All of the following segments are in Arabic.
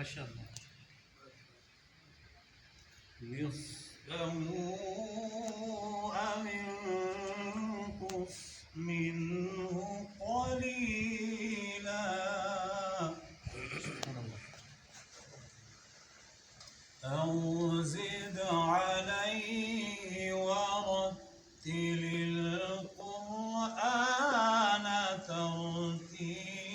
شاء الله. نصفه أو انقص منه قليلا أو زد عليه ورتل القرآن ترتيلا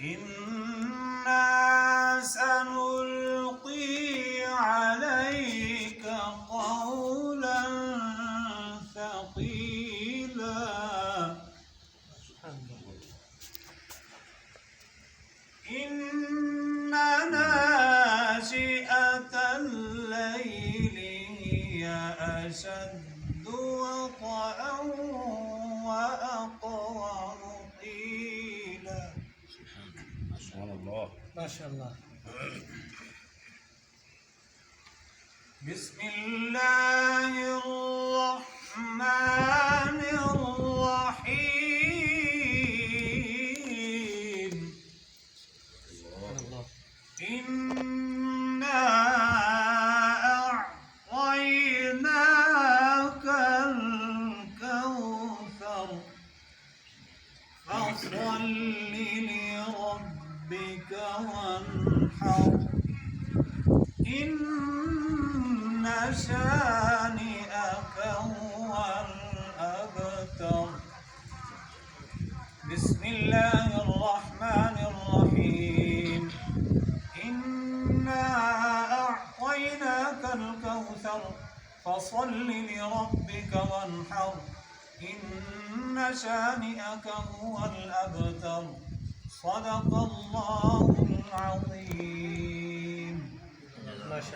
إنا سنلقي عليك قولا ثقيلا إن ناشئة الليل هي أشد وطئا وأقوم قيلا. سبحان الله. ما شاء الله. بسم الله الرحمن الرحيم. إنا أعطيناك الكوثر فصل لربك وانحر إن شانئك هو الأبتر. بسم الله الرحمن الرحيم. إنا أعطيناك الكوثر فصل لربك وانحر إن شانئك هو الأبتر. صدق الله العظيم. ما شاء الله.